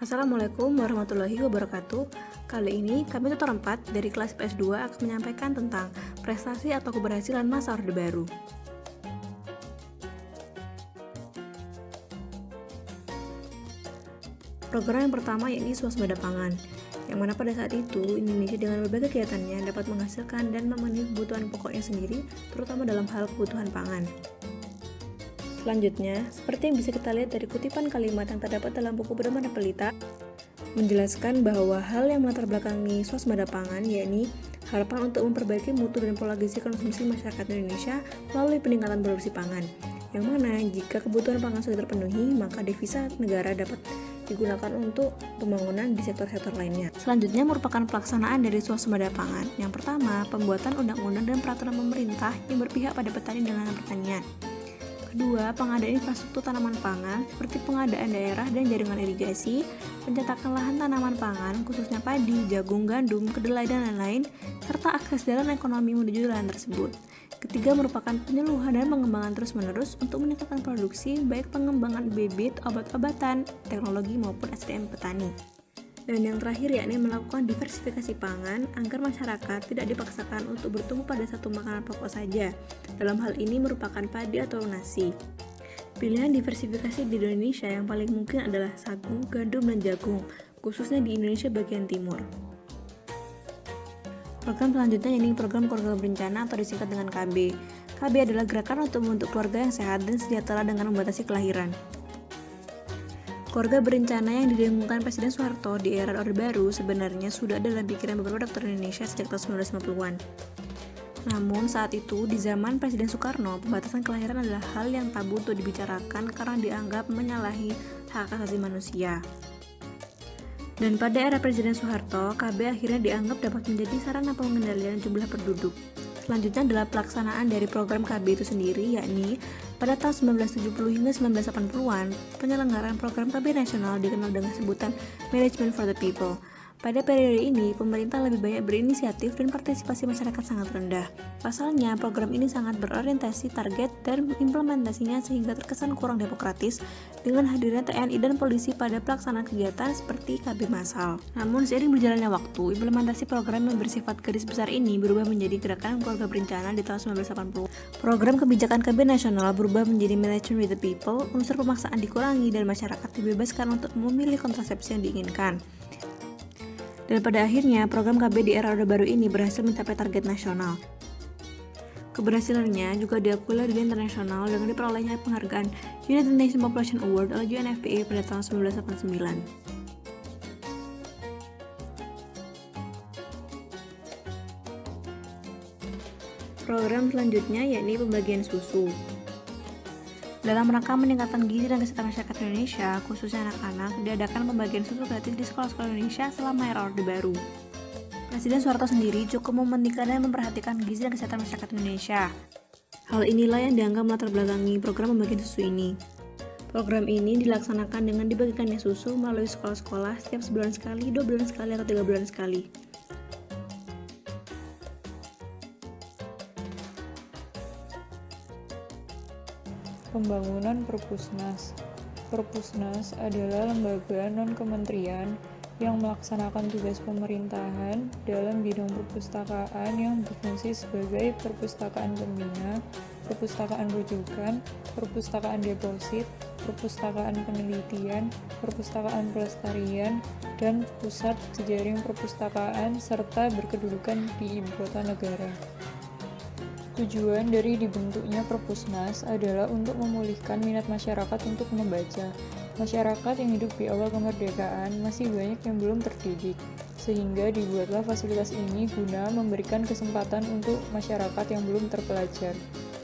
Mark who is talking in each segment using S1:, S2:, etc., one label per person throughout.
S1: Assalamualaikum warahmatullahi wabarakatuh. Kali ini kami tutor 4 dari kelas PS2 akan menyampaikan tentang prestasi atau keberhasilan masa Orde Baru. Program yang pertama yakni swasembada pangan, yang mana pada saat itu Indonesia dengan berbagai kegiatannya dapat menghasilkan dan memenuhi kebutuhan pokoknya sendiri, terutama dalam hal kebutuhan pangan. Selanjutnya, seperti yang bisa kita lihat dari kutipan kalimat yang terdapat dalam buku Bernama Pelita, menjelaskan bahwa hal yang melatar belakangi swasembada pangan yakni harapan untuk memperbaiki mutu dan pola gizi konsumsi masyarakat Indonesia melalui peningkatan produksi pangan, yang mana jika kebutuhan pangan sudah terpenuhi, maka devisa negara dapat digunakan untuk pembangunan di sektor-sektor lainnya. Selanjutnya merupakan pelaksanaan dari swasembada pangan. Yang pertama, pembuatan undang-undang dan peraturan pemerintah yang berpihak pada petani dan lahan pertanian. Kedua, pengadaan infrastruktur tanaman pangan seperti pengadaan daerah dan jaringan irigasi, pencetakan lahan tanaman pangan khususnya padi, jagung, gandum, kedelai, dan lain-lain, serta akses jalan ekonomi menuju lahan tersebut. Ketiga, merupakan penyuluhan dan pengembangan terus-menerus untuk meningkatkan produksi, baik pengembangan bibit, obat-obatan, teknologi maupun SDM petani. Dan yang terakhir yakni melakukan diversifikasi pangan agar masyarakat tidak dipaksakan untuk bertumbuh pada satu makanan pokok saja. Dalam hal ini merupakan padi atau nasi. Pilihan diversifikasi di Indonesia yang paling mungkin adalah sagu, gandum, dan jagung, khususnya di Indonesia bagian timur. Program selanjutnya yakni program keluarga berencana atau disingkat dengan KB. KB adalah gerakan untuk membentuk keluarga yang sehat dan sejahtera dengan membatasi kelahiran. Keluarga berencana yang didengungkan Presiden Soeharto di era Orde Baru sebenarnya sudah ada dalam pikiran beberapa dokter Indonesia sejak tahun 1950-an. Namun saat itu, di zaman Presiden Soekarno, pembatasan kelahiran adalah hal yang tabu untuk dibicarakan karena dianggap menyalahi hak asasi manusia. Dan pada era Presiden Soeharto, KB akhirnya dianggap dapat menjadi sarana pengendalian jumlah penduduk. Selanjutnya adalah pelaksanaan dari program KB itu sendiri, yakni pada tahun 1970 hingga 1980-an, penyelenggaraan program KB nasional dikenal dengan sebutan Management for the People. Pada periode ini, pemerintah lebih banyak berinisiatif dan partisipasi masyarakat sangat rendah. Pasalnya, program ini sangat berorientasi target dan implementasinya sehingga terkesan kurang demokratis dengan hadirnya TNI dan polisi pada pelaksanaan kegiatan seperti KB massal. Namun, seiring berjalannya waktu, implementasi program yang bersifat garis besar ini berubah menjadi gerakan keluarga berencana di tahun 1980. Program kebijakan KB nasional berubah menjadi Management with the People, unsur pemaksaan dikurangi dan masyarakat dibebaskan untuk memilih kontrasepsi yang diinginkan. Dan pada akhirnya, program KB di era Orde Baru ini berhasil mencapai target nasional. Keberhasilannya juga diakui oleh dunia internasional dengan diperolehnya penghargaan United Nations Population Award oleh UNFPA pada tahun 1989. Program selanjutnya yakni pembagian susu. Dalam rangka meningkatkan gizi dan kesehatan masyarakat Indonesia, khususnya anak-anak, diadakan pembagian susu gratis di sekolah-sekolah Indonesia selama era Orde Baru. Presiden Soeharto sendiri cukup mementingkan dan memperhatikan gizi dan kesehatan masyarakat Indonesia. Hal inilah yang dianggap melatar belakangi program pembagian susu ini. Program ini dilaksanakan dengan dibagikannya susu melalui sekolah-sekolah setiap sebulan sekali, 2 bulan sekali, atau 3 bulan sekali.
S2: Pembangunan Perpusnas. Perpusnas adalah lembaga non-kementerian yang melaksanakan tugas pemerintahan dalam bidang perpustakaan yang berfungsi sebagai perpustakaan pembina, perpustakaan rujukan, perpustakaan deposit, perpustakaan penelitian, perpustakaan pelestarian, dan pusat jejaring perpustakaan serta berkedudukan di ibu kota negara. Tujuan dari dibentuknya Perpusnas adalah untuk memulihkan minat masyarakat untuk membaca. Masyarakat yang hidup di awal kemerdekaan masih banyak yang belum terdidik, sehingga dibuatlah fasilitas ini guna memberikan kesempatan untuk masyarakat yang belum terpelajar.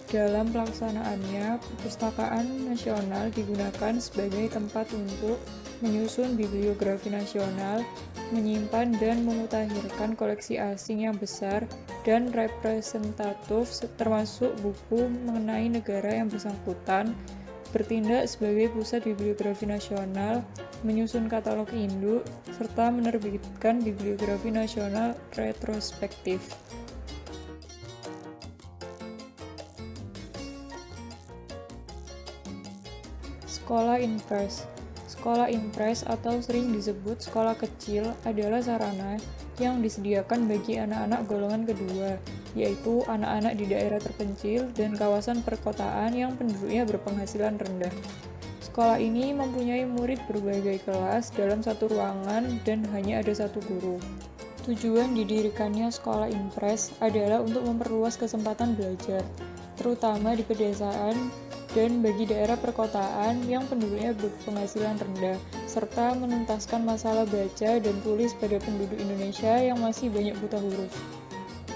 S2: Dalam pelaksanaannya, Perpustakaan Nasional digunakan sebagai tempat untuk menyusun bibliografi nasional, menyimpan dan memutakhirkan koleksi asing yang besar dan representatif termasuk buku mengenai negara yang bersangkutan, bertindak sebagai pusat bibliografi nasional, menyusun katalog induk, serta menerbitkan bibliografi nasional retrospektif. Sekolah Invers. Sekolah impres atau sering disebut sekolah kecil adalah sarana yang disediakan bagi anak-anak golongan kedua, yaitu anak-anak di daerah terpencil dan kawasan perkotaan yang penduduknya berpenghasilan rendah. Sekolah ini mempunyai murid berbagai kelas dalam satu ruangan dan hanya ada satu guru. Tujuan didirikannya sekolah impres adalah untuk memperluas kesempatan belajar, terutama di pedesaan dan bagi daerah perkotaan yang penduduknya berpenghasilan rendah, serta menuntaskan masalah baca dan tulis pada penduduk Indonesia yang masih banyak buta huruf.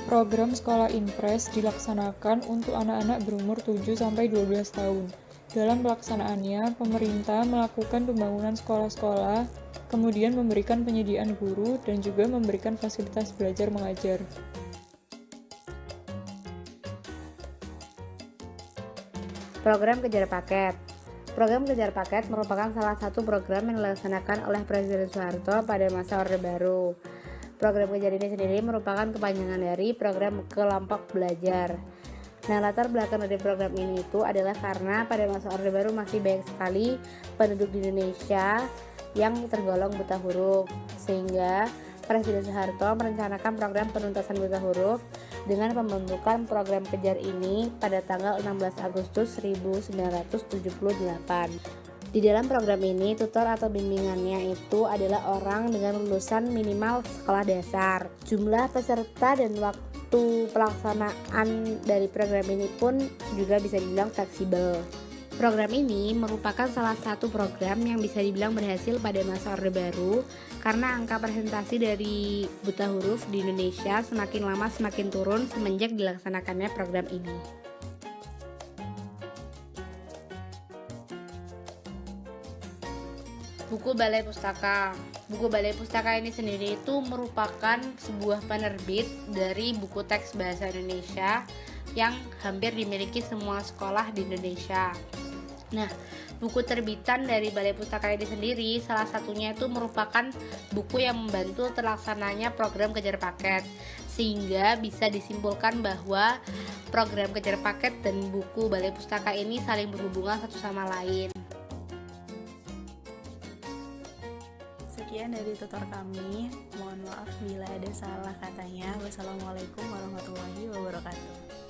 S2: Program sekolah impres dilaksanakan untuk anak-anak berumur 7-12 tahun. Dalam pelaksanaannya, pemerintah melakukan pembangunan sekolah-sekolah, kemudian memberikan penyediaan guru, dan juga memberikan fasilitas belajar mengajar.
S3: Program Kejar Paket. Program Kejar Paket merupakan salah satu program yang dilaksanakan oleh Presiden Soeharto pada masa Orde Baru. Program Kejar ini sendiri merupakan kepanjangan dari program Kelompok Belajar. Nah, latar belakang dari program ini itu adalah karena pada masa Orde Baru masih banyak sekali penduduk di Indonesia yang tergolong buta huruf, sehingga Presiden Soeharto merencanakan program penuntasan buta huruf dengan pembentukan program Kejar ini pada tanggal 16 Agustus 1978. Di dalam program ini, tutor atau bimbingannya itu adalah orang dengan lulusan minimal sekolah dasar. Jumlah peserta dan waktu pelaksanaan dari program ini pun juga bisa dibilang fleksibel. Program ini merupakan salah satu program yang bisa dibilang berhasil pada masa Orde Baru karena angka presentasi dari buta huruf di Indonesia semakin lama semakin turun semenjak dilaksanakannya program ini. Buku Balai Pustaka. Buku Balai Pustaka ini sendiri itu merupakan sebuah penerbit dari buku teks bahasa Indonesia yang hampir dimiliki semua sekolah di Indonesia. Nah, buku terbitan dari Balai Pustaka ini sendiri salah satunya itu merupakan buku yang membantu terlaksananya program Kejar Paket, sehingga bisa disimpulkan bahwa program Kejar Paket dan buku Balai Pustaka ini saling berhubungan satu sama lain.
S1: Sekian dari tutor kami, mohon maaf bila ada salah katanya. Wassalamualaikum warahmatullahi wabarakatuh.